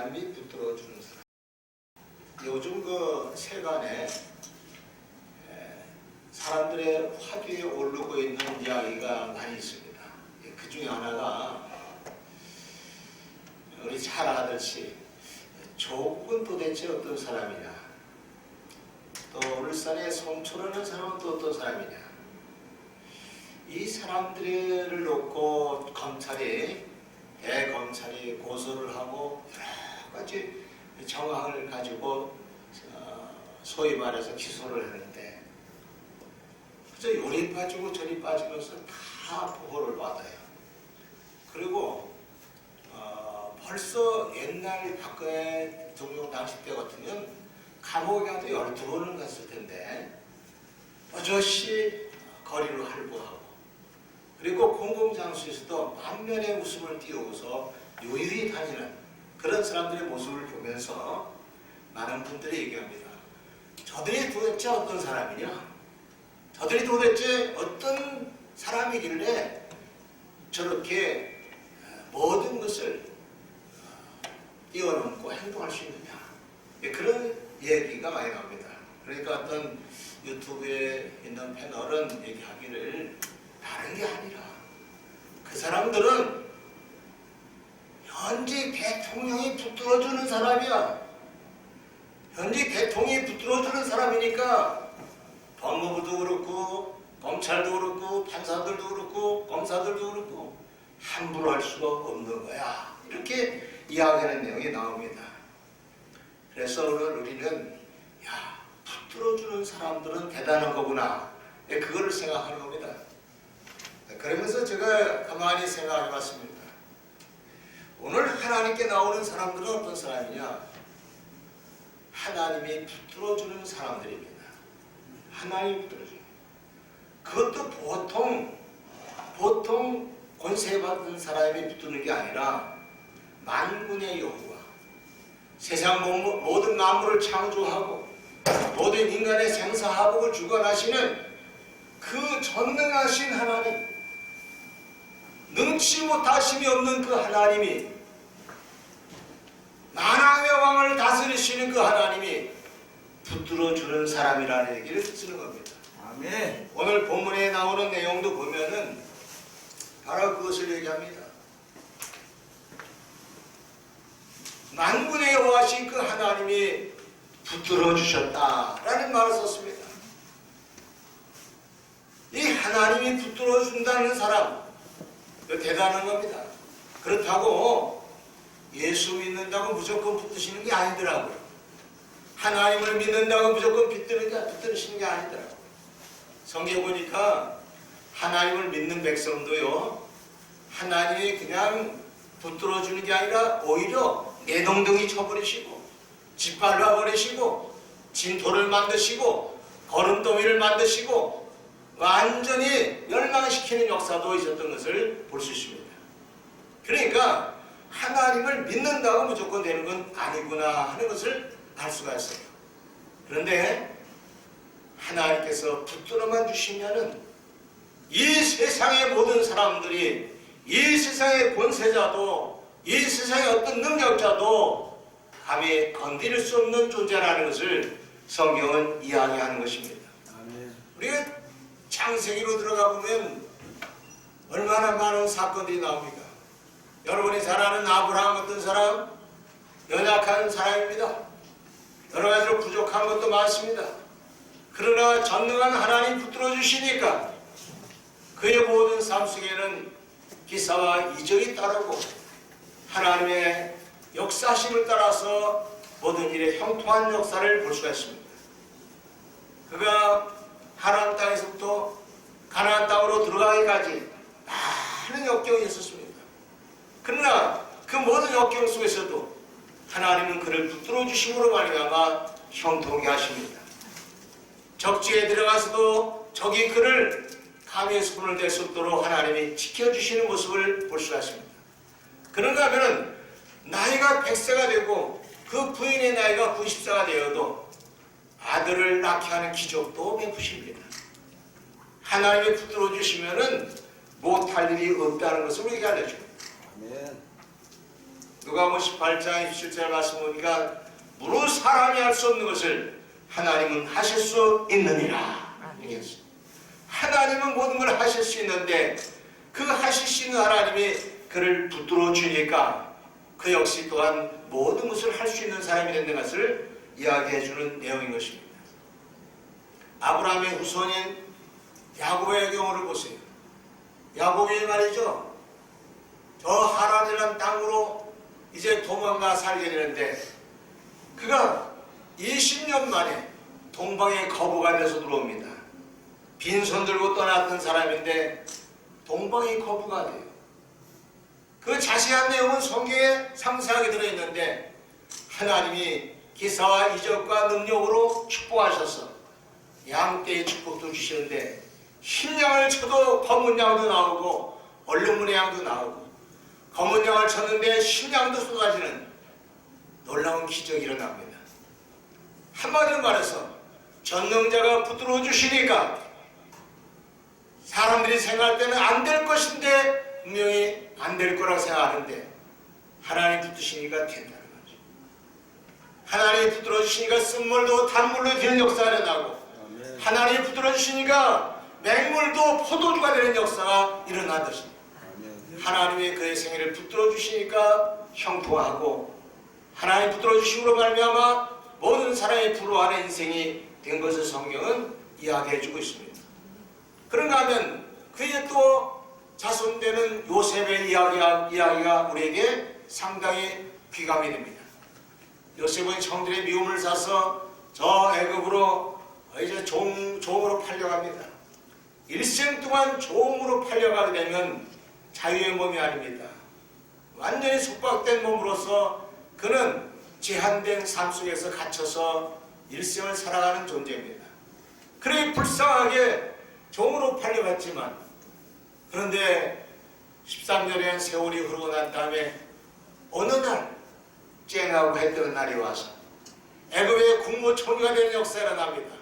하나님이 붙들어주는 사람. 요즘 그 세간에 사람들의 화두에 오르고 있는 이야기가 많이 있습니다. 그 중에 하나가 우리 잘 아듯이 조국은 도대체 어떤 사람이냐, 또 울산의 송초라는 사람은 또 어떤 사람이냐, 이 사람들을 놓고 대검찰이 고소를 하고 여러 가지 정황을 가지고 소위 말해서 기소를 하는데, 그저 요리 빠지고 저리 빠지면서 다 보호를 받아요. 그리고 벌써 옛날 박근혜 대통령 당시 때 같으면 감옥에 가도 12번은 갔을 텐데 어저씨 거리로 활보하고, 그리고 공공장소에서도 만면의 웃음을 띄우고서 요일히 다니는 그런 사람들의 모습을 보면서 많은 분들이 얘기합니다. 저들이 도대체 어떤 사람이냐? 저들이 도대체 어떤 사람이길래 저렇게 모든 것을 뛰어넘고 행동할 수 있느냐? 그런 얘기가 많이 나옵니다. 그러니까 어떤 유튜브에 있는 패널은 얘기하기를, 다른 게 아니라 그 사람들은 현직 대통령이 붙들어주는 사람이야. 현직 대통령이 붙들어주는 사람이니까 법무부도 그렇고 검찰도 그렇고 판사들도 그렇고 검사들도 그렇고 함부로 할 수가 없는 거야. 이렇게 이야기하는 내용이 나옵니다. 그래서 오늘 우리는 붙들어주는 사람들은 대단한 거구나, 그거를 생각하는 겁니다. 그러면서 제가 가만히 생각해 봤습니다. 오늘 하나님께 나오는 사람들은 어떤 사람이냐? 하나님이 붙들어주는 사람들입니다. 하나님이 붙들어주는. 그것도 보통 권세받은 사람이 붙드는 게 아니라 만군의 여호와, 세상 모든 만물을 창조하고 모든 인간의 생사화복을 주관하시는 그 전능하신 하나님, 능치 못하심이 없는 그 하나님이, 만왕의 왕을 다스리시는 그 하나님이 붙들어주는 사람이라는 얘기를 쓰는 겁니다. 아멘. 오늘 본문에 나오는 내용도 보면은 바로 그것을 얘기합니다. 만군의 여호와신 그 하나님이 붙들어주셨다라는 말을 썼습니다. 이 하나님이 붙들어준다는 사람, 대단한 겁니다. 그렇다고 예수 믿는다고 무조건 붙드시는 게 아니더라고요. 하나님을 믿는다고 무조건 붙드시는 게 아니더라고요. 성경에 보니까 하나님을 믿는 백성도요, 하나님이 그냥 붙들어주는 게 아니라 오히려 내동댕이 쳐버리시고 짓밟아 버리시고 진토를 만드시고 거름더미를 만드시고 완전히 멸망시키는 역사도 있었던 것을 볼 수 있습니다. 그러니까 하나님을 믿는다고 무조건 되는 건 아니구나 하는 것을 알 수가 있어요. 그런데 하나님께서 붙들어만 주시면은 이 세상의 모든 사람들이, 이 세상의 권세자도, 이 세상의 어떤 능력자도 감히 건드릴 수 없는 존재라는 것을 성경은 이야기하는 것입니다. 우리가 창세기로 들어가 보면 얼마나 많은 사건들이 나옵니까? 여러분이 잘 아는 아브라함 어떤 사람? 연약한 사람입니다. 여러 가지로 부족한 것도 많습니다. 그러나 전능한 하나님 붙들어 주시니까 그의 모든 삶 속에는 기사와 이적이 따르고 하나님의 역사심을 따라서 모든 일에 형통한 역사를 볼 수가 있습니다. 그가 하나님 땅에서부터 가나안 땅으로 들어가기까지 많은 역경이 있었습니다. 그러나 그 모든 역경 속에서도 하나님은 그를 붙들어 주심으로 말미암아 형통하게 하십니다. 적지에 들어가서도 적이 그를 감히 손을 댈 수 없도록 하나님이 지켜주시는 모습을 볼 수가 있습니다. 그런가 하면 나이가 100세가 되고 그 부인의 나이가 90세가 되어도 아들을 낳게 하는 기적도 베푸십니다. 하나님이 붙들어 주시면은 못할 일이 없다는 것을 우리에게 알려줍니다. 아멘. 누가복음 18장 27절 말씀 보니까 무릇 사람이 할 수 없는 것을 하나님은 하실 수 있느니라. 얘기했어요. 하나님은 모든 걸 하실 수 있는데 그 하실 수 있는 하나님이 그를 붙들어 주니까 그 역시 또한 모든 것을 할 수 있는 사람이 된다는 것을 이야기해 주는 내용인 것입니다. 아브라함의 후손인 야곱의 경우를 보세요. 야곱이 말이죠. 저 하란이라는 땅으로 이제 도망가 살게 되는데 그가 20년 만에 동방의 거부가 돼서 들어옵니다. 빈손 들고 떠났던 사람인데 동방의 거부가 돼요. 그 자세한 내용은 성경에 상세하게 들어있는데 하나님이 기사와 이적과 능력으로 축복하셔서 양떼의 축복도 주시는데 흰 양을 쳐도 검은 양도 나오고 얼룩무늬 양도 나오고 검은 양을 쳤는데 흰 양도 쏟아지는 놀라운 기적이 일어납니다. 한마디로 말해서 전능자가 붙들어 주시니까 사람들이 생각할 때는 안 될 것인데 분명히 안 될 거라고 생각하는데 하나님 붙드시니까 된다는 거죠. 하나님이 붙들어 주시니까 쓴물도 단물로 되는 역사가 일어나고 하나님이 붙들어 주시니까 맹물도 포도주가 되는 역사가 일어나듯이 하나님이 그의 생애를 붙들어 주시니까 형통하고 하나님 붙들어 주심으로 말미암아 모든 사람이 부러워하는 인생이 된 것을 성경은 이야기해 주고 있습니다. 그런가 하면 그의 또 자손되는 요셉의 이야기가 우리에게 상당히 귀감이 됩니다. 요셉은 형들의 미움을 사서 저 애굽으로 이제 종으로 팔려갑니다. 일생 동안 종으로 팔려가게 되면 자유의 몸이 아닙니다. 완전히 속박된 몸으로서 그는 제한된 삶 속에서 갇혀서 일생을 살아가는 존재입니다. 그렇게 불쌍하게 종으로 팔려갔지만 그런데 13년의 세월이 흐르고 난 다음에 어느 날 쨍하고 해 뜨는 날이 와서 애굽의 국무총리가 되는 역사가 일어납니다.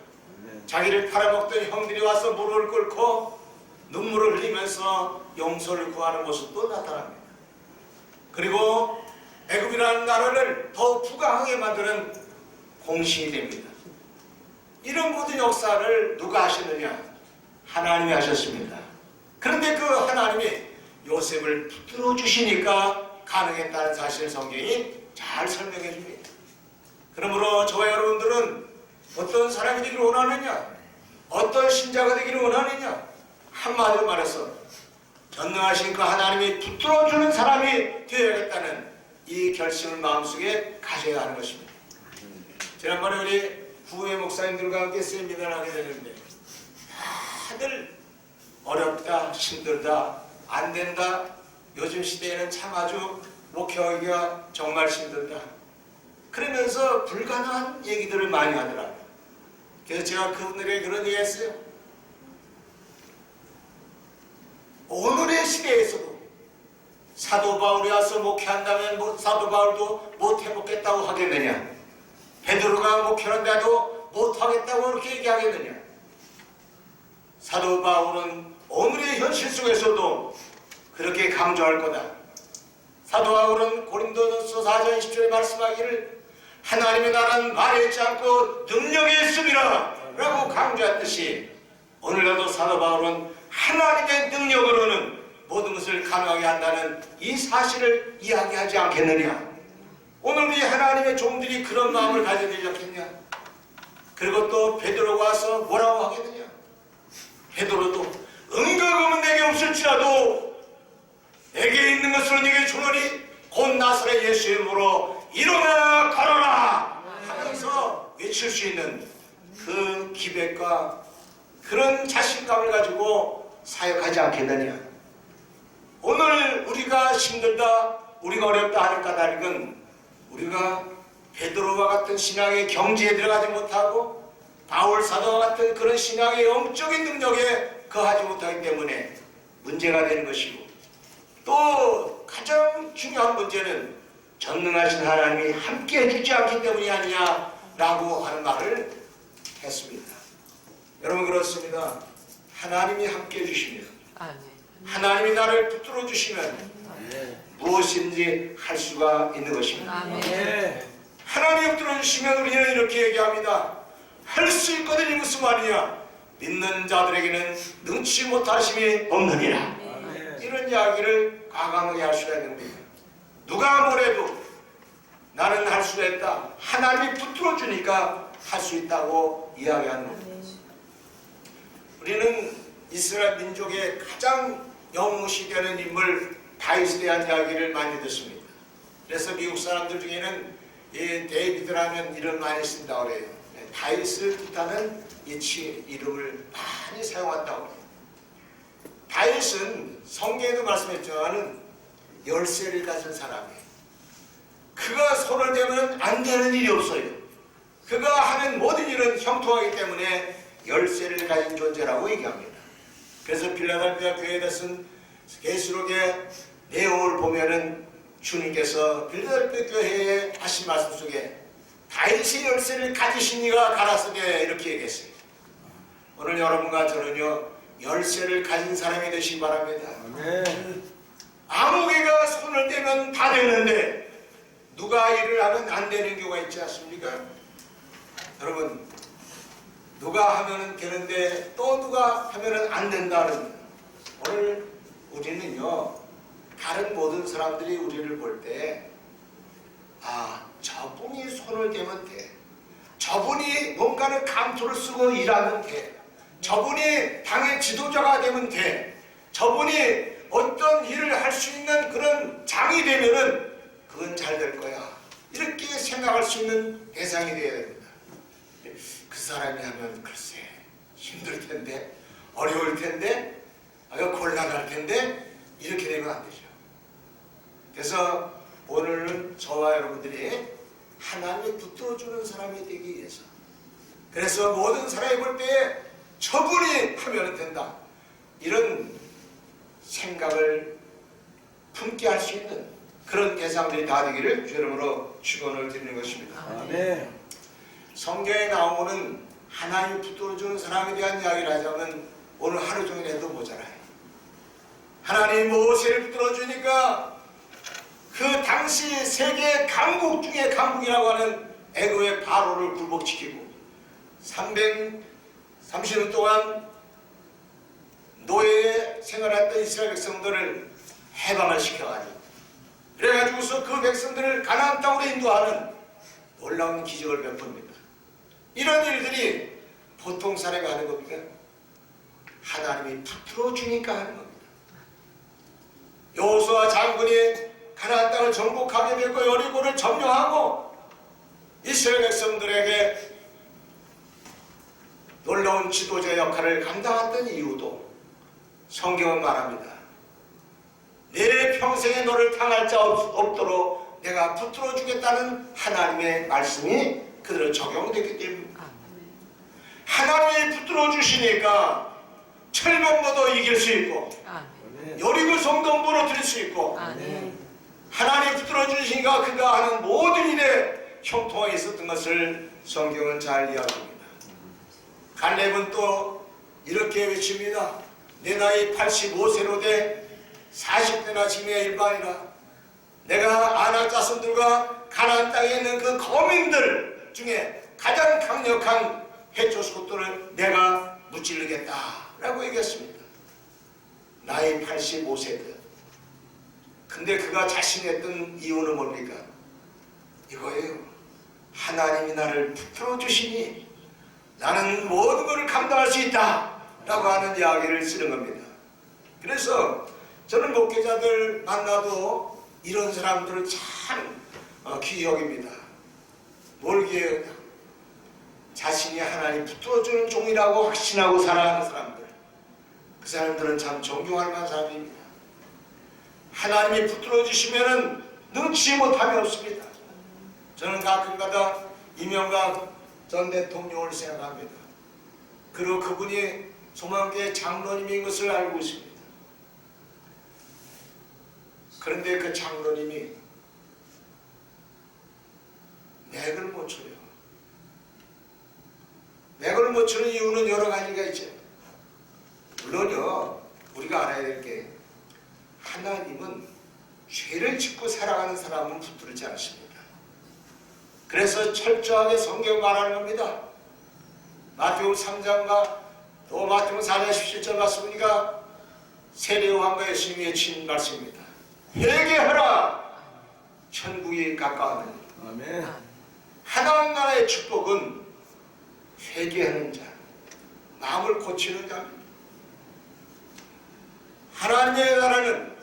자기를 팔아먹던 형들이 와서 무릎을 꿇고 눈물을 흘리면서 용서를 구하는 모습도 나타납니다. 그리고 애굽이라는 나라를 더욱 부강하게 만드는 공신이 됩니다. 이런 모든 역사를 누가 하셨느냐? 하나님이 하셨습니다. 그런데 그 하나님이 요셉을 붙들어 주시니까 가능했다는 사실을 성경이 잘 설명해 줍니다. 그러므로 저와 여러분들은 어떤 사람이 되기를 원하느냐? 어떤 신자가 되기를 원하느냐? 한마디로 말해서 전능하신 그 하나님이 붙들어주는 사람이 되어야겠다는 이 결심을 마음속에 가져야 하는 것입니다. 지난번에 우리 구회 목사님들과 함께 세미나를 하게 되는데 다들 어렵다, 힘들다, 안 된다, 요즘 시대에는 참 아주 목회하기가 정말 힘들다, 그러면서 불가능한 얘기들을 많이 하더라고요. 그래서 제가 그분들에게 그런 얘기 했어요. 오늘의 시대에서도 사도 바울이 와서 목회한다면 사도 바울도 못해먹겠다고 하겠느냐? 베드로가 목회한다도 못하겠다고 그렇게 얘기하겠느냐? 사도 바울은 오늘의 현실 속에서도 그렇게 강조할 거다. 사도 바울은 고린도전서 4장 20절에 말씀하기를 하나님의 나라는 말에 있지 않고 능력에 있음이라 라고 강조했듯이 오늘날도 사도 바울은 하나님의 능력으로는 모든 것을 가능하게 한다는 이 사실을 이야기하지 않겠느냐? 오늘 우리 하나님의 종들이 그런 마음을 가져야 되지 않겠냐? 그리고 또 베드로가 와서 뭐라고 하겠느냐? 베드로도 은과금은 내게 없을지라도 내게 있는 것으로 네게 주노니 곧 나사렛 예수 이름으로 일어나 걸어라 하면서 외칠 수 있는 그 기백과 그런 자신감을 가지고 사역하지 않겠느냐? 오늘 우리가 힘들다, 우리가 어렵다 하는 까닭은 우리가 베드로와 같은 신앙의 경지에 들어가지 못하고 바울 사도와 같은 그런 신앙의 영적인 능력에 거하지 못하기 때문에 문제가 되는 것이고, 또 가장 중요한 문제는 전능하신 하나님이 함께 해주지 않기 때문이 아니냐라고 하는 말을 했습니다. 여러분, 그렇습니다. 하나님이 함께 해주시면, 하나님이 나를 붙들어 주시면 무엇인지 할 수가 있는 것입니다. 아멘. 하나님 들어주시면 우리는 이렇게 얘기합니다. 할 수 있거든이 무슨 말이냐? 믿는 자들에게는 능치 못하심이 없느니라. 이런 이야기를 과감하게 할 수가 있는 겁니다. 누가 뭐래도 나는 할 수가 있다. 하나님이 붙들어 주니까 할 수 있다고 이야기하는 겁니다. 우리는 이스라엘 민족의 가장 영웅시되는 인물 다윗에 대한 이야기를 많이 듣습니다. 그래서 미국 사람들 중에는 이 데이비드라는 이름 많이 쓴다고 그래요. 다윗을 뜻하는 이 이름을 많이 사용한다고 해요. 다윗은 성경에도 말씀했지만 열쇠를 가진 사람이에요. 그가 손을 대면 안 되는 일이 없어요. 그가 하는 모든 일은 형통하기 때문에 열쇠를 가진 존재라고 얘기합니다. 그래서 필라델피아 교회에 쓴 계시록의 내용을 보면은 주님께서 필라델피아 교회에 하신 말씀 속에 다윗의 열쇠를 가지신 이가 가라사대 이렇게 얘기했어요. 오늘 여러분과 저는요 열쇠를 가진 사람이 되시기 바랍니다. 아무 개가 손을 대면 다 되는데 누가 일을 하면 안 되는 경우가 있지 않습니까? 여러분 누가 하면은 되는데 또 누가 하면은 안 된다는 오늘 우리는요 다른 모든 사람들이 우리를 볼 때 저분이 손을 대면 돼. 저분이 뭔가를 감투를 쓰고 일하면 돼. 저분이 당의 지도자가 되면 돼. 저분이 어떤 일을 할 수 있는 그런 장이 되면은 그건 잘 될 거야. 이렇게 생각할 수 있는 대상이 되어야 됩니다. 그 사람이 하면 글쎄 힘들 텐데 어려울 텐데 곤란할 텐데 이렇게 되면 안 되죠. 그래서 오늘은 저와 여러분들이 하나님이 붙들어주는 사람이 되기 위해서 그래서 모든 사람이 볼 때에 저분이 하면 된다 이런 생각을 품게 할 수 있는 그런 대상들이 다 되기를 주 이름으로 축원을 드리는 것입니다. 네. 성경에 나오는 하나님이 붙들어주는 사람에 대한 이야기를 하자면 오늘 하루 종일 해도 모자라요. 하나님이 모세를 붙들어주니까 그 당시 세계 강국 중에 강국이라고 하는 애굽의 바로를 굴복시키고 330년 동안 노예에 생활했던 이스라엘 백성들을 해방을 시켜가지고 그래가지고서 그 백성들을 가나안 땅으로 인도하는 놀라운 기적을 베풉니다. 이런 일들이 보통 사람이 하는 겁니까? 하나님이 붙들어 주니까 하는 겁니다. 여호수아 장군이 가나안 땅을 정복하게 되고 여리고를 점령하고 이스라엘 백성들에게 놀라운 지도자 역할을 감당했던 이유도 성경은 말합니다. 내 평생에 너를 당할 자 없도록 내가 붙들어 주겠다는 하나님의 말씀이 그대로 적용됐기 때문입니다. 하나님이 붙들어 주시니까 철병거도 이길 수 있고 여리고 성도 무너뜨릴 수 있고 하나님이 붙들어 주시니까 그가 하는 모든 일에 형통하게 있었던 것을 성경은 잘 이야기합니다. 갈렙은 또 이렇게 외칩니다. 내 나이 85세로 돼 40대나 지내 일반이라 내가 아낙 자손들과 가나안 땅에 있는 그 거민들 중에 가장 강력한 해초소들을 내가 무찌르겠다 라고 얘기했습니다. 나이 85세거든. 근데 그가 자신했던 이유는 뭡니까? 이거예요. 하나님이 나를 붙들어 주시니 나는 모든 것을 감당할 수 있다 라고 하는 이야기를 쓰는 겁니다. 그래서 저는 목회자들 만나도 이런 사람들을 참 귀히 여깁니다. 뭘 귀히 여기냐? 자신이 하나님 붙들어주는 종이라고 확신하고 살아가는 사람들, 그 사람들은 참 존경할 만한 사람입니다. 하나님이 붙들어주시면 능치 못함이 없습니다. 저는 가끔가다 이명박 전 대통령을 생각합니다. 그리고 그분이 소망교회 장로님인 것을 알고 있습니다. 그런데 그 장로님이 맥을 못 쳐요. 맥을 못 치는 이유는 여러 가지가 있죠. 물론요, 우리가 알아야 될 게 하나님은 죄를 짓고 살아가는 사람은 붙들지 않습니다. 그래서 철저하게 성경 말하는 겁니다. 마태복음 3장과 또 마태복음 4장 17절 말씀이니까 세례요한과 예수님이 외친 말씀입니다. 회개하라! 천국이 가까워하느니. 아멘. 하나님 나라의 축복은 회개하는 자, 마음을 고치는 자입니다. 하나님의 나라는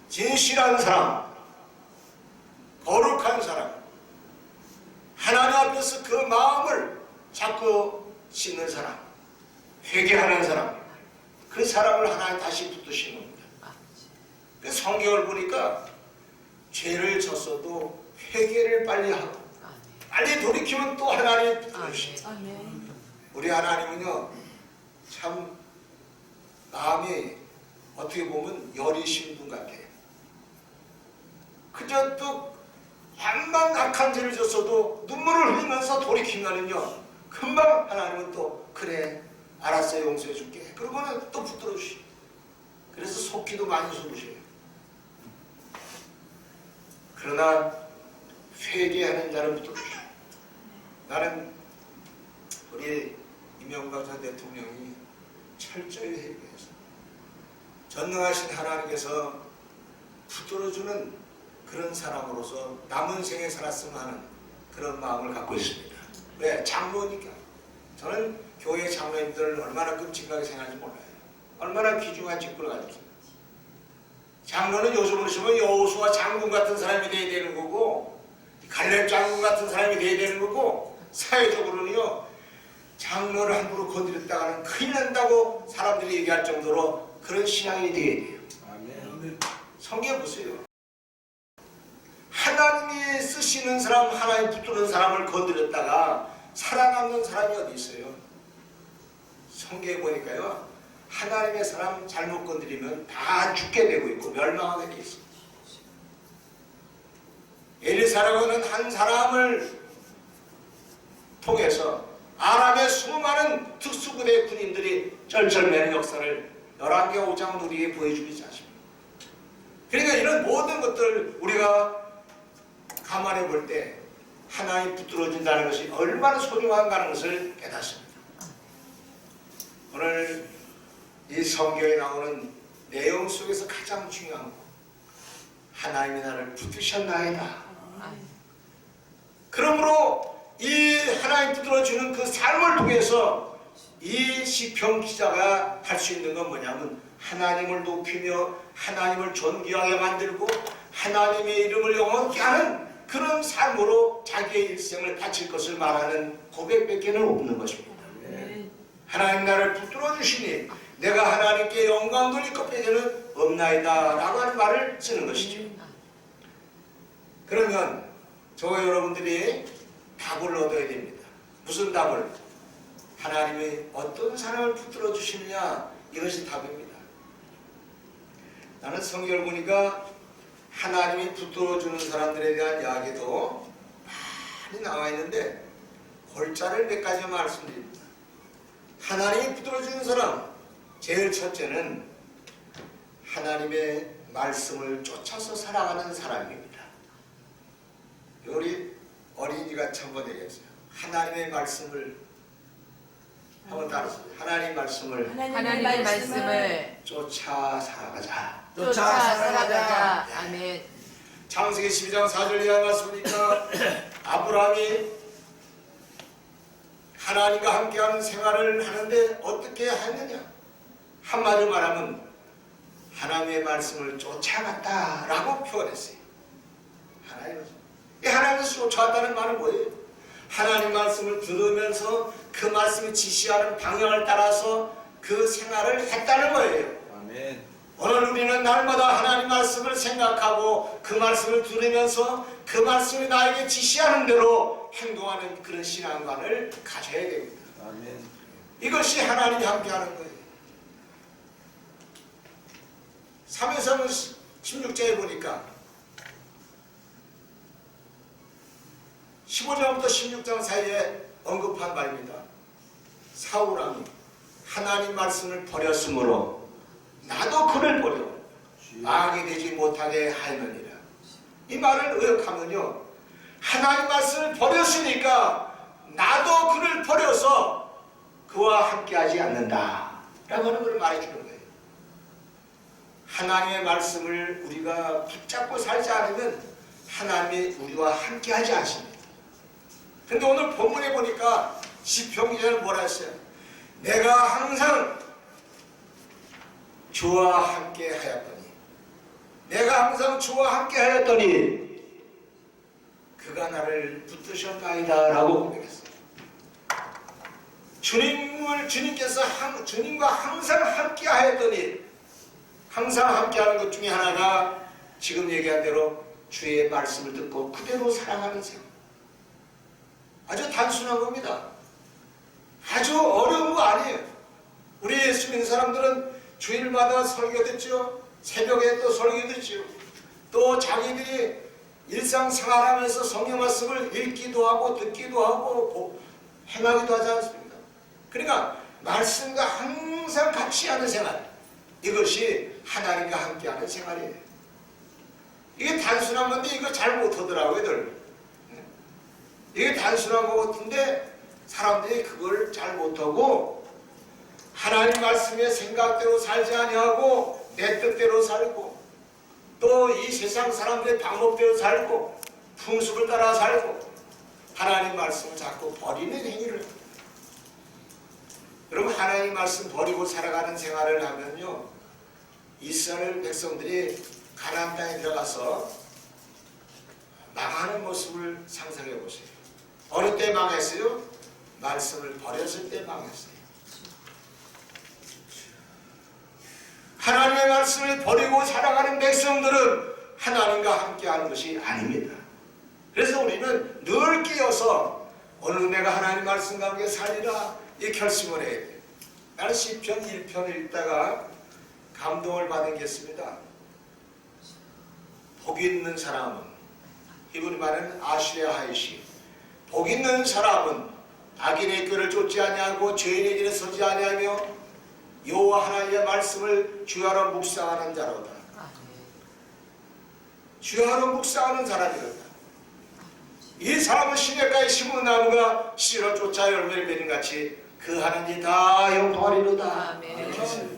진실한 사람, 거룩한 사람, 하나님 앞에서 그 마음을 자꾸 씻는 사람, 회개하는 사람, 그 사람을 하나님 다시 붙드시는 겁니다. 그 성경을 보니까 죄를 졌어도 회개를 빨리 하고 빨리 돌이키면 또 하나님 붙드시죠. 우리 하나님은요 참 마음이 어떻게 보면 여리신 분 같아요. 그저 또 한번 악한 죄를 졌어도 눈물을 흘리면서 돌이키면은요 금방 하나님은 또 그래 알았어 용서해 줄게 그러고는 또 붙들어 주시고 그래서 속기도 많이 속으셔요. 그러나 회개하는 자를 붙들어 주시고 나는 우리 이명박 전 대통령이 철저히 회개해서 전능하신 하나님께서 붙들어주는 그런 사람으로서 남은 생에 살았으면 하는 그런 마음을 갖고 있습니다. 왜? 장로니까. 저는 교회 장로님들을 얼마나 끔찍하게 생각하는지 몰라요. 얼마나 귀중한 직분을 가지고 있습니다. 장로는 요즘으로 치면 여호수아 장군 같은 사람이 돼야 되는 거고 갈렙 장군 같은 사람이 돼야 되는 거고 사회적으로는요 장로를 함부로 건드렸다가는 큰일 난다고 사람들이 얘기할 정도로 그런 신앙이 되어야 돼요. 아멘. 성경 보세요. 하나님이 쓰시는 사람, 하나님 붙드는 사람을 건드렸다가 살아남는 사람이 어디 있어요? 성경에 보니까요 하나님의 사람 잘못 건드리면 다 죽게 되고 있고 멸망하게 돼 있어요. 엘리사라고 하는 한 사람을 통해서 아람의 수많은 특수부대 군인들이 쩔쩔매는 역사를 11개 5장 우리에게 보여주지 않습니까? 그러니까 이런 모든 것들 우리가 감안해 볼 때 하나님 붙들어준다는 것이 얼마나 소중한가 하는 것을 깨닫습니다. 오늘 이 성경에 나오는 내용 속에서 가장 중요한 것 하나님이 나를 붙드셨나이다. 그러므로 이 하나님 붙들어주는 그 삶을 통해서 이 시편 기자가 할 수 있는 건 뭐냐면 하나님을 높이며 하나님을 존귀하게 만들고 하나님의 이름을 영원케 하는 그런 삶으로 자기의 일생을 바칠 것을 말하는 고백밖에는 없는 것입니다. 하나님 나를 붙들어 주시니 내가 하나님께 영광 돌릴 것밖에는 없나이다 라고 하는 말을 쓰는 것이죠. 그러면 저와 여러분들이 답을 얻어야 됩니다. 무슨 답을? 하나님이 어떤 사람을 붙들어 주시느냐 이것이 답입니다. 나는 성경을 보니까 하나님이 붙들어주는 사람들에 대한 이야기도 많이 나와 있는데 골자를 몇 가지 말씀드립니다. 하나님이 붙들어주는 사람 제일 첫째는 하나님의 말씀을 쫓아서 살아가는 사람입니다. 우리 어린이같이 한번 얘기했어요. 하나님의 말씀을 한번 따라서 하나님의 말씀을 쫓아 살아가자. 쫓아 살아가자. 아멘. 창세기 12장 4절 이하 말씀이니까 아브라함이 하나님과 함께하는 생활을 하는데 어떻게 했느냐? 한마디로 말하면 하나님의 말씀을 쫓아갔다라고 표현했어요. 하나님을 쫓아갔다는 말은 뭐예요? 하나님 말씀을 들으면서 그 말씀이 지시하는 방향을 따라서 그 생활을 했다는 거예요. 아멘. 오늘 우리는 날마다 하나님 말씀을 생각하고 그 말씀을 들으면서 그 말씀이 나에게 지시하는 대로 행동하는 그런 신앙관을 가져야 됩니다. 아멘. 이것이 하나님이 함께하는 거예요. 3회성 16장에 보니까 15장부터 16장 사이에 언급한 말입니다. 사울왕이 하나님 말씀을 버렸으므로 나도 그를 버려 망하게 되지 못하게 하느니라. 이 말을 의역하면요, 하나님 말씀을 버렸으니까 나도 그를 버려서 그와 함께하지 않는다 라고 하는 걸 말해주는 거예요. 하나님의 말씀을 우리가 붙잡고 살지 않으면 하나님이 우리와 함께하지 않습니다. 근데 오늘 본문에 보니까 시편 기자는 뭐라 했어요? 내가 항상 주와 함께 하였더니, 내가 항상 주와 함께 하였더니 그가 나를 붙드셨나이다 라고 고백했어요. 주님께서 주님과 항상 함께 하였더니, 항상 함께 하는 것 중에 하나가 지금 얘기한 대로 주의 말씀을 듣고 그대로 살아가는 생각. 아주 단순한 겁니다. 아주 어려운 거 아니에요. 우리 예수 믿는 사람들은 주일마다 설교 듣죠. 새벽에 또 설교 듣죠. 또 자기들이 일상생활하면서 성경 말씀을 읽기도 하고 듣기도 하고 행하기도 하지 않습니까? 그러니까 말씀과 항상 같이 하는 생활, 이것이 하나님과 함께하는 생활이에요. 이게 단순한 건데 이거 잘 못하더라고요, 애들. 이게 단순한 것 같은데 사람들이 그걸 잘 못하고 하나님 말씀의 생각대로 살지 아니하고 내 뜻대로 살고 또 이 세상 사람들의 방법대로 살고 풍습을 따라 살고 하나님 말씀을 자꾸 버리는 행위를 합니다. 여러분, 하나님 말씀 버리고 살아가는 생활을 하면요, 이스라엘 백성들이 가나안 땅에 들어가서 망하는 모습을 상상해 보세요. 어느 때 망했어요? 말씀을 버렸을 때 망했어요. 하나님의 말씀을 버리고 살아가는 백성들은 하나님과 함께하는 것이 아닙니다. 그래서 우리는 늘 깨어서 오늘 내가 하나님 말씀과 함께 살리라 이 결심을 해야 돼요. 나는 시편 1편을 읽다가 감동을 받은 게 있습니다. 복 있는 사람은, 이분이 말하는 아시레 하이시, 복 있는 사람은 악인의 꾀를 쫓지 아니하고 죄인의 길에 서지 아니하며 여호와 하나님의 말씀을 주야로 묵상하는 자로다. 주야로 묵상하는 사람이로다. 이 사람은 시냇가에 심은 나무가 씨로 쫓아 열매를 맺는 같이 그 하는 일 다 형통하리로다. 이렇게 했어요.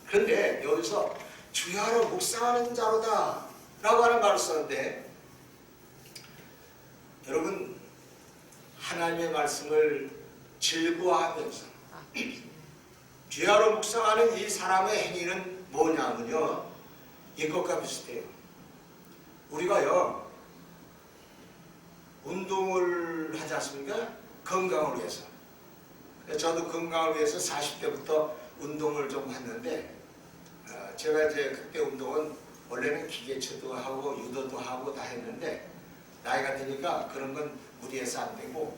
그런데 여기서 주야로 묵상하는 자로다 라고 하는 말을 썼는데, 여러분, 하나님의 말씀을 즐거워하면서 주야로 묵상하는 이 사람의 행위는 뭐냐면요, 이것과 비슷해요. 우리가요, 운동을 하지 않습니까? 건강을 위해서. 저도 건강을 위해서 40대부터 운동을 좀 했는데, 제가 이제 그때 운동은 원래는 기계체도 하고 유도도 하고 다 했는데, 나이가 드니까 그런 건 무리해서 안 되고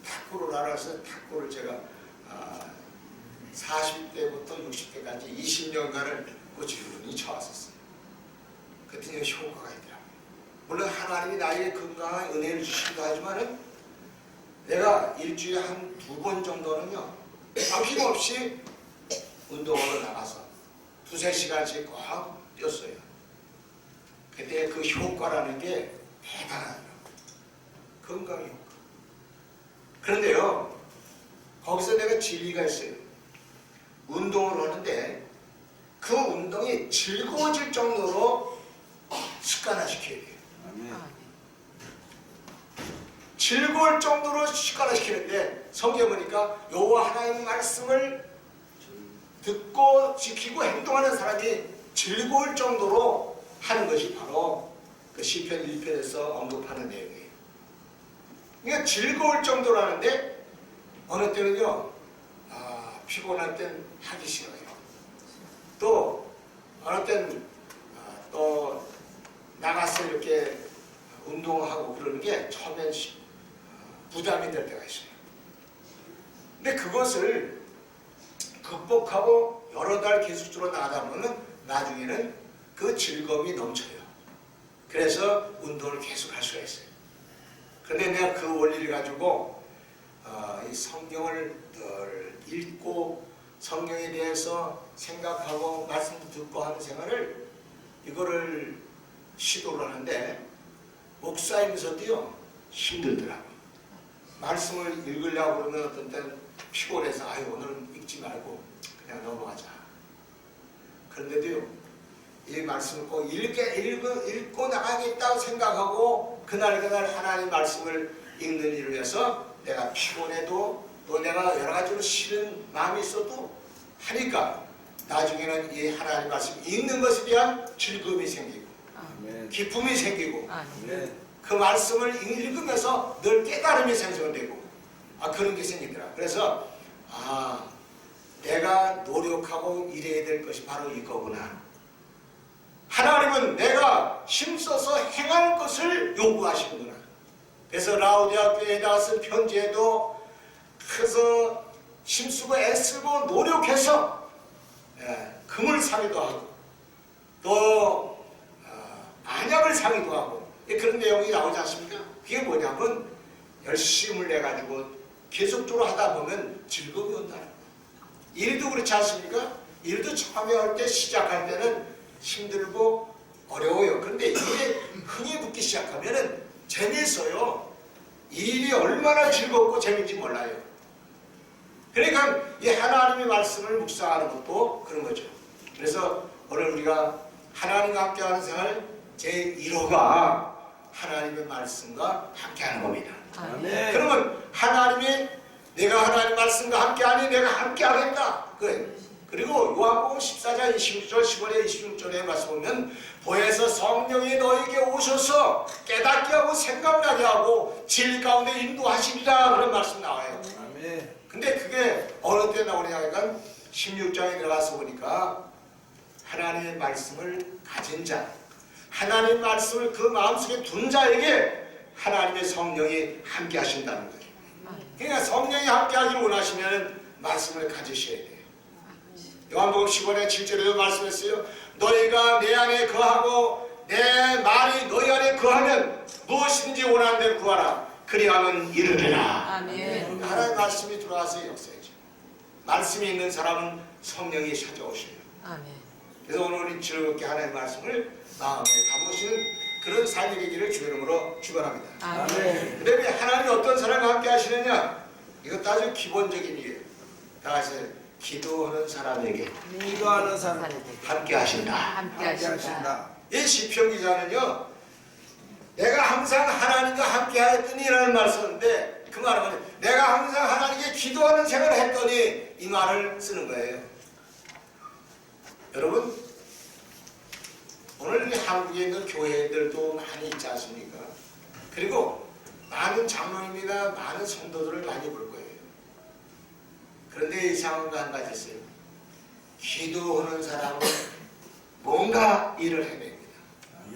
탁구를 알아서 탁구를 제가 40대부터 60대까지 20년간을 꾸준히 쳐왔었어요. 그랬더니 효과가 있더라고요. 물론 하나님이 나에게 건강한 은혜를 주시기도 하지만은 내가 일주일에 한 2번 정도는요, 아낌없이 운동으로 나가서 2~3시간씩 꼭 뛰었어요. 그때 그 효과라는 게 대단하더라고요. 건강의 효과. 그런데요, 거기서 내가 진리가 있어요. 운동을 하는데 그 운동이 즐거워질 정도로 습관화시켜야 돼요. 즐거울 정도로 습관화시키는데, 성경에 보니까 여호와 하나님의 말씀을 듣고 지키고 행동하는 사람이 즐거울 정도로 하는 것이 바로 그 시편 1편에서 언급하는 내용이에요. 그러니까 즐거울 정도로 하는데 어느 때는요, 피곤할 땐 하기 싫어요. 또 어느 땐 또 나가서 이렇게 운동하고 그러는 게 처음엔 부담이 될 때가 있어요. 근데 그것을 극복하고 여러 달 계속적으로 나가다 보면 나중에는 그 즐거움이 넘쳐요. 그래서 운동을 계속 할 수가 있어요. 그런데 내가 그 원리를 가지고 이 성경을 늘 읽고 성경에 대해서 생각하고 말씀도 듣고 하는 생활을 이거를 시도를 하는데 목사이면서도요 힘들더라고요. 말씀을 읽으려고 그러면 어떤 때는 피곤해서 아유 오늘은 읽지 말고 그냥 넘어가자. 그런데도요 이 말씀을 꼭 읽고 나가겠다고 생각하고 그날 하나님 말씀을 읽는 일을 위해서 내가 피곤해도 또 내가 여러 가지로 싫은 마음이 있어도 하니까 나중에는 이 하나님 말씀 읽는 것에 대한 즐거움이 생기고 아멘. 기쁨이 생기고 아멘. 그 말씀을 읽으면서 늘 깨달음이 생성되고 그런 게 생기더라. 그래서 내가 노력하고 일해야 될 것이 바로 이거구나. 하나님은 내가 힘써서 행할 것을 요구하시는구나. 그래서 라오디아 교회에다 쓴 편지에도 그래서 힘쓰고 애쓰고 노력해서 금을 사기도 하고 또 안약을 사기도 하고 그런 내용이 나오지 않습니까? 그게 뭐냐면 열심을 내가지고 계속적으로 하다 보면 즐거움이 온다는 거예요. 일도 그렇지 않습니까? 일도 처음에 할 때 시작할 때는 힘들고 어려워요. 그런데 이게 흥이 붙기 시작하면은 재미있어요. 일이 얼마나 즐겁고 재미인지 몰라요. 그러니까 이 하나님의 말씀을 묵상하는 것도 그런 거죠. 그래서 오늘 우리가 하나님과 함께하는 생활 제1호가 하나님의 말씀과 함께하는 겁니다. 아멘. 그러면 하나님이 내가 하나님 말씀과 함께하니 내가 함께하겠다. 그래. 그리고 요한복음 14장 26절 15절 26절에 말씀 보면 보혜사 성령이 너에게 오셔서 깨닫게 하고 생각나게 하고 진리 가운데 인도하시리라 그런 말씀 나와요. 아멘. 근데 그게 어느 때 나오냐 하니까 16장에 들어가서 보니까 하나님의 말씀을 가진 자 하나님의 말씀을 그 마음속에 둔 자에게 하나님의 성령이 함께 하신다는 거예요. 그러니까 성령이 함께 하기를 원하시면 말씀을 가지셔야 돼요. 요한복음 15장 7절에도 말씀했어요. 너희가 내 안에 거하고 내 말이 너희 안에 거하면 무엇이든지 원하는 대로 구하라. 그리하면 이르리라. 아멘. 하나님의 말씀이 들어와서 역사이죠. 말씀이 있는 사람은 성령이 찾아오셔요. 아멘. 그래서 오늘 우리 즐겁게 하나님의 말씀을 마음에 담으시는 그런 삶이 되기를 주의 이름으로 축원합니다. 아멘. 그 다음에 하나님이 어떤 사람과 함께 하시느냐? 이것도 아주 기본적인 일이에요. 다 같이 기도하는 사람에게 기도하는 사람에게 함께 하신다. 함께 하신다. 이 시편 기자는요, 내가 항상 하나님과 함께 하였더니라는 말을 썼는데 그 말은 뭐냐? 내가 항상 하나님께 기도하는 생활을 했더니 이 말을 쓰는 거예요. 여러분, 오늘 한국에 있는 교회들도 많이 있지 않습니까? 그리고 많은 장로님이나 많은 성도들을 많이 볼 거예요. 그런데 이상한 거 한 가지 있어요. 기도하는 사람은 뭔가 일을 해냅니다.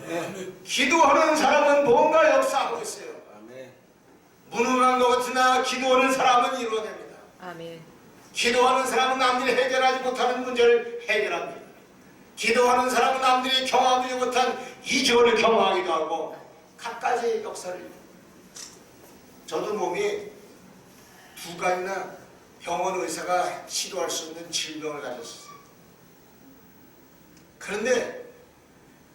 아멘. 기도하는 사람은 뭔가 역사하고 있어요. 아멘. 무능한 것 같으나 기도하는 사람은 이루어냅니다. 아멘. 기도하는 사람은 남들이 해결하지 못하는 문제를 해결합니다. 기도하는 사람은 남들이 경험하지 못한 이적을 경험하기도 하고 갖가지 역사를. 저도 몸이 두 가지나 병원 의사가 치료할 수 없는 질병을 가졌어요. 그런데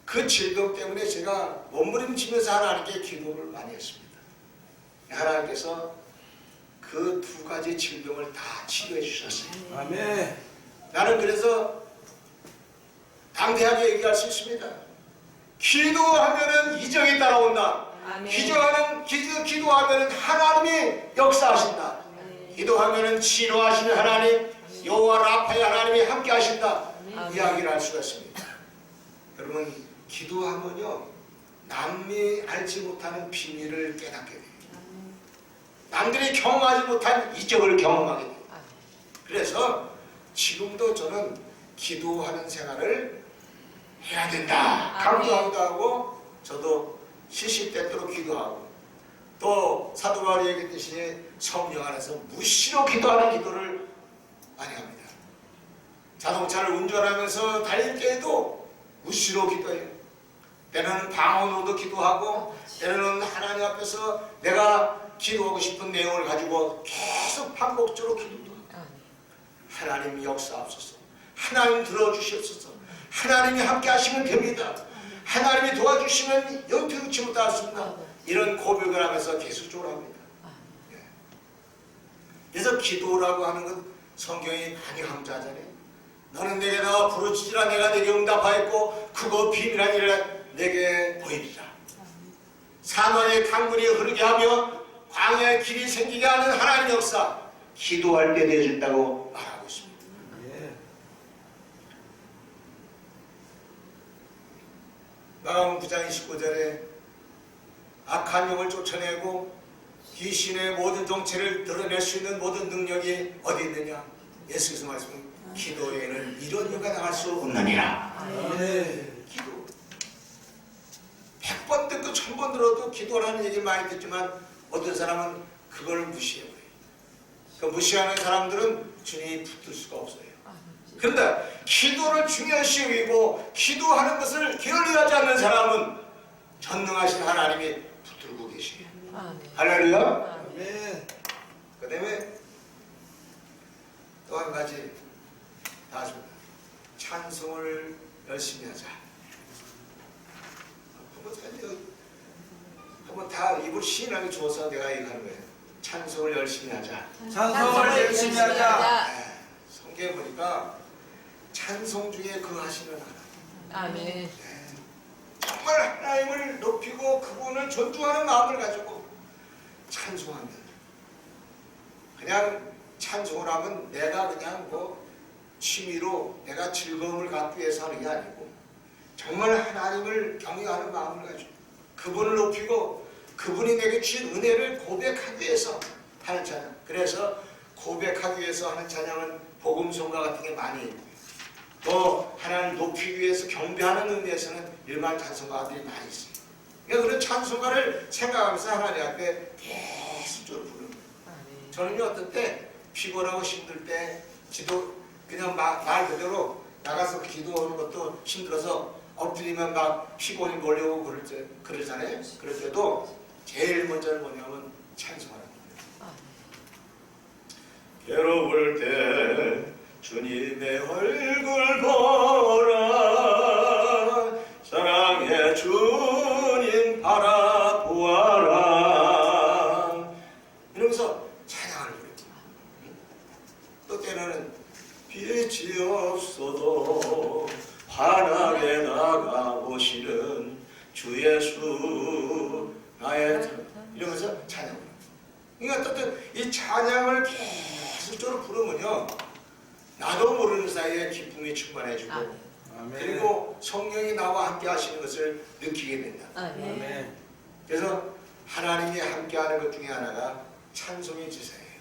그 질병 때문에 제가 몸부림치면서 하나님께 기도를 많이 했습니다. 하나님께서 그 두 가지 질병을 다 치료해 주셨어요. 아멘. 나는 그래서 당대하게 얘기할 수 있습니다. 기도하면은 이적이 따라온다. 아멘. 기도하면은 하나님이 역사하신다. 기도하면은 치료하시는 하나님, 여호와 라파의 하나님이 함께 하신다. 이야기를 할 수가 있습니다. 여러분, 기도하면요, 남이 알지 못하는 비밀을 깨닫게 돼요. 남들이 경험하지 못한 이적을 경험하게 돼요. 그래서 지금도 저는 기도하는 생활을 해야 된다. 강조하기도 하고, 저도 시시때때로 기도하고, 또 사도 바울이 얘기했듯이 성령 안에서 무시로 기도하는 기도를 많이 합니다. 자동차를 운전하면서 달릴 때에도 무시로 기도해요. 때로는 방언으로도 기도하고, 때로는 하나님 앞에서 내가 기도하고 싶은 내용을 가지고 계속 반복적으로 기도도 하고, 하나님 역사하옵소서, 하나님 들어주시옵소서, 하나님이 함께 하시면 됩니다. 하나님이 도와주시면 영태 그치 못하겠습니다. 이런 고백을 하면서 계속적으로 합니다. 그래서 기도라고 하는 건 성경이 많이 강조하잖아요. 너는 내게 나와 부르짖으라 내가 내게 응답하였고 크고 비밀한 일을 내게 보이리라. 사망의 강물이 흐르게 하며 광야의 길이 생기게 하는 하나님의 역사, 기도할 때 되어진다고 말하고 있습니다. 예. 마가복음 9장 29절에 악한 영을 쫓아내고 귀신의 모든 정체를 드러낼 수 있는 모든 능력이 어디 있느냐? 예수께서 말씀하신 기도에는 이런 이유가 나갈 수 없느니라. 예. 기도. 100번 듣고 1000번 들어도 기도라는 얘기를 많이 듣지만 어떤 사람은 그걸 무시해요. 그 무시하는 사람들은 주님이 붙들 수가 없어요. 그런데 기도를 중요시 여기고 기도하는 것을 게을리하지 않는 사람은 전능하신 하나님이 붙들고 계시요. 할렐루야. 예. 그 다음에 또 한 가지 다시 찬송을 열심히 하자. 한번 다 입을 시인하게 줘서 내가 얘기하는 거예요. 찬송을 열심히 하자. 찬송을 열심히 하자. 성경에 보니까 찬송 중에 그 하시는 하나님. 아멘. 정말 하나님을 높이고 그분을 존중하는 마음을 가지고 찬송하면 그냥 찬송을 하면 내가 그냥 뭐 취미로 내가 즐거움을 갖기 위해서 하는 게 아니고 정말 하나님을 경외하는 마음을 가지고 그분을 높이고 그분이 내게 주신 은혜를 고백하기 위해서 하는 찬양. 그래서 고백하기 위해서 하는 찬양은 복음성가 같은 게 많이 있고요. 또 하나님을 높이기 위해서 경배하는 의미에서는 일반 찬송가들이 많이 있어요. 그러니까 그런 찬송가를 생각하면서 하나님 앞에 계속적으로 부르는 거예요. 저는요 어떤 때 피곤하고 힘들 때 기도 그냥 말 그대로 나가서 기도하는 것도 힘들어서 엎드리면 막 피곤이 몰려오고 그러잖아요. 그럴 때도 제일 먼저는 뭐냐면 찬송하는 거예요. 괴로울 때 주님의 얼굴 보라 사랑의 주님 바라보아라 이러면서 찬양을 부르고 또 때로는 빛이 없어도 환하게 나가오시는 주 예수 나의 이러면서 찬양을 부르고 그러니까 어떤 이 찬양을 계속적으로 부르면요 나도 모르는 사이에 기쁨이 충만해지고 아멘. 그리고 성령이 나와 함께 하시는 것을 느끼게 된다. 아멘. 그래서 하나님이 함께하는 것 중에 하나가 찬송의 지사예요.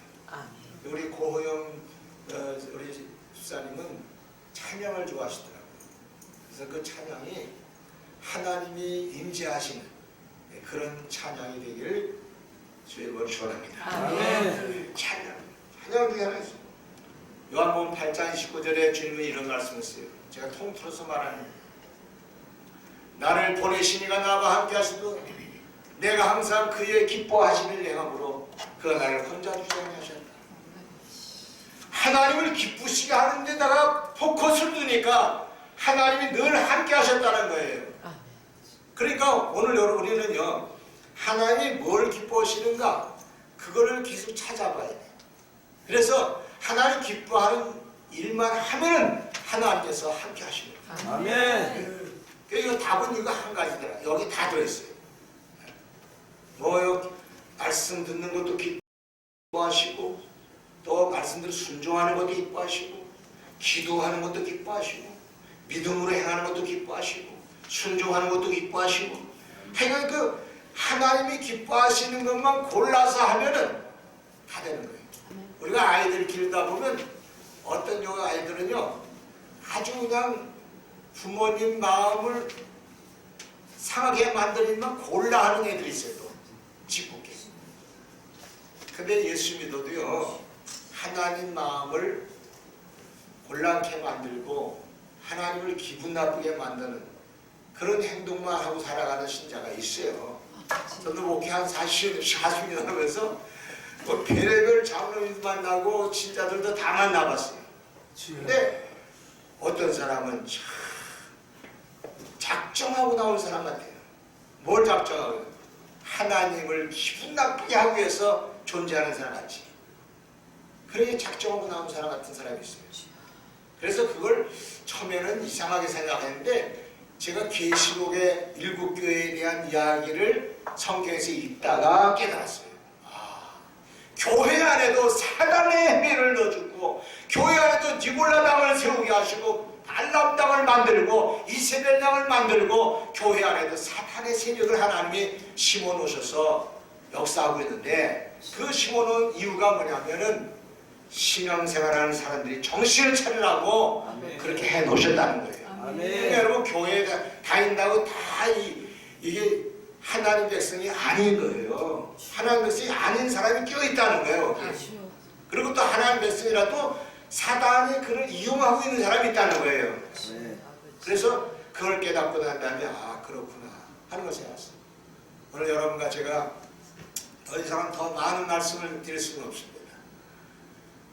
우리 고호영 우리 집사님은 찬양을 좋아하시더라고요. 그래서 그 찬양이 하나님이 임재하시는 그런 찬양이 되기를 주의 축원합니다. 아멘. 찬양 중에 하나 있어요. 요한복음 8장 29절에 주님은 이런 말씀했어요. 제가 통틀어서 말하는 나를 보내신 이가 나와 함께 하시고 내가 항상 그의 기뻐하시는 행함으로 그가 나를 혼자 두지 아니하셨다. 하나님을 기쁘시게 하는 데다가 포커스를 두니까 하나님이 늘 함께 하셨다는 거예요. 그러니까 오늘 우리는요 하나님이 뭘 기뻐하시는가 그거를 계속 찾아봐야 돼요. 그래서 하나님 기뻐하는 일만 하면은 하나님께서 함께 하시는 거예요. 아멘. 이거 답은 이거 한 가지더라. 여기 다 들어있어요. 뭐 말씀 듣는 것도 기뻐하시고 또 말씀대로 순종하는 것도 기뻐하시고 기도하는 것도 기뻐하시고 믿음으로 행하는 것도 기뻐하시고 순종하는 것도 기뻐하시고 하여간 그 하나님이 기뻐하시는 것만 골라서 하면은 다 되는 거예요. 우리가 아이들 키우다 보면 어떤 아이들은요 아주 그냥 부모님 마음을 상하게 만드는 만 골라 하는 애들이 있어요. 또 짓궂게. 근데 예수 믿어도요 하나님 마음을 곤란케 만들고 하나님을 기분 나쁘게 만드는 그런 행동만 하고 살아가는 신자가 있어요. 저도 목회 한 40년 하면서 뭐 별의별 장로님도 만나고 진짜들도 다 만나봤어요. 근데 어떤 사람은 참 작정하고 나온 사람 같아요. 뭘 작정하고? 하나님을 기분 나쁘게 하기 위해서 존재하는 사람 같지. 그렇게 작정하고 나온 사람 같은 사람이 있어요. 그래서 그걸 처음에는 이상하게 생각했는데 제가 계시록의 7교회에 대한 이야기를 성경에서 읽다가 깨달았어요. 교회 안에도 사단의 행위를 넣어주고 교회 안에도 니골라 당을 세우게 하시고 발람 당을 만들고 이세벨 당을 만들고 교회 안에도 사탄의 세력을 하나님이 심어놓으셔서 역사하고 있는데 그 심어놓은 이유가 뭐냐면은 신앙생활하는 사람들이 정신을 차리라고 아멘. 그렇게 해놓으셨다는 거예요. 아멘. 그러니까 여러분 교회에 다닌다고 다 이게 하나님 백성이 아닌 거예요. 하나님 백성이 아닌 사람이 껴있다는 거예요. 여기. 그리고 또 하나님 백성이라도 사단이 그를 이용하고 있는 사람이 있다는 거예요. 그래서 그걸 깨닫고 난 다음에 아 그렇구나 하는 것을 알았어요. 오늘 여러분과 제가 더 이상 더 많은 말씀을 드릴 수는 없습니다.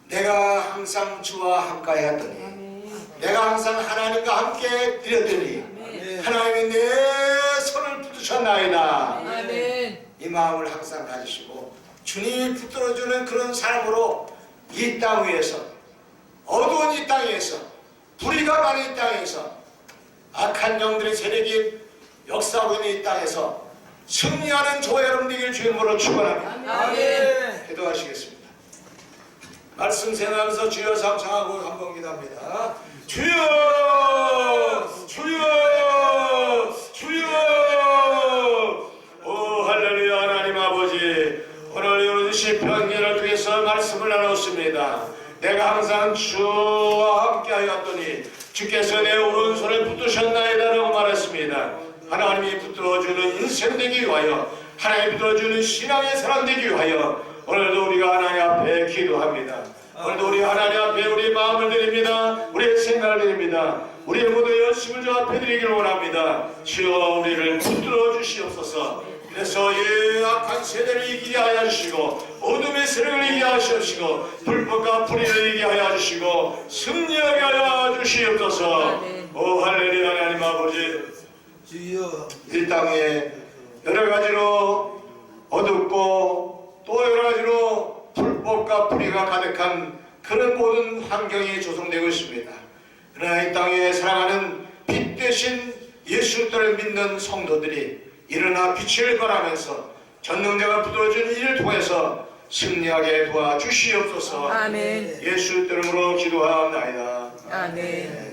내가 항상 주와 함께 하더니 내가 항상 하나님과 함께 드렸더니 하나님이 내 손을 붙드셨나이다. 이 마음을 항상 가지시고 주님이 붙들어주는 그런 삶으로 이 땅 위에서 어두운 이 땅에서 불의가 많은 이 땅에서 악한 영들의 세력이 역사하고 있는 이 땅에서 승리하는 저와 여러분 되길 주님으로 축원합니다. 기도하시겠습니다. 말씀 생각하면서 주여 상상하고 한번 기도합니다. 주여 주여 주여 오 할렐루야. 하나님 아버지 오늘 이 시편기를 통해서 말씀을 나눴습니다. 내가 항상 주와 함께 하였더니 주께서 내 오른손을 붙드셨나이다라고 말했습니다. 하나님이 붙들어주는 인생 되기 위하여 하나님이 붙들어주는 신앙의 사람 되기 위하여 오늘도 우리가 하나님 앞에 기도합니다. 오늘도 우리 하나님 앞에 우리 마음을 드립니다. 우리의 생각을 드립니다. 우리의 모든 열심을 주 앞에 드리기를 원합니다. 주여 우리를 붙들어 주시옵소서. 그래서 이 악한 세대를 이기게 하여 주시고 어둠의 세력을 이기게 하시옵시고 불법과 불의를 이기게 하여 주시고 승리하게 하여 주시옵소서. 오 할렐루야. 하나님 아버지 주여 이 땅에 여러 가지로 어둡고 또 여러 가지로 불법과 불의가 가득한 그런 모든 환경이 조성되고 있습니다. 그러나 이 땅에 사랑하는 빛 대신 예수를 믿는 성도들이 일어나 빛을 발하면서 전능자가 붙들어준 이를 통해서 승리하게 도와주시옵소서. 아멘. 예수 이름으로 기도하옵나이다. 아멘.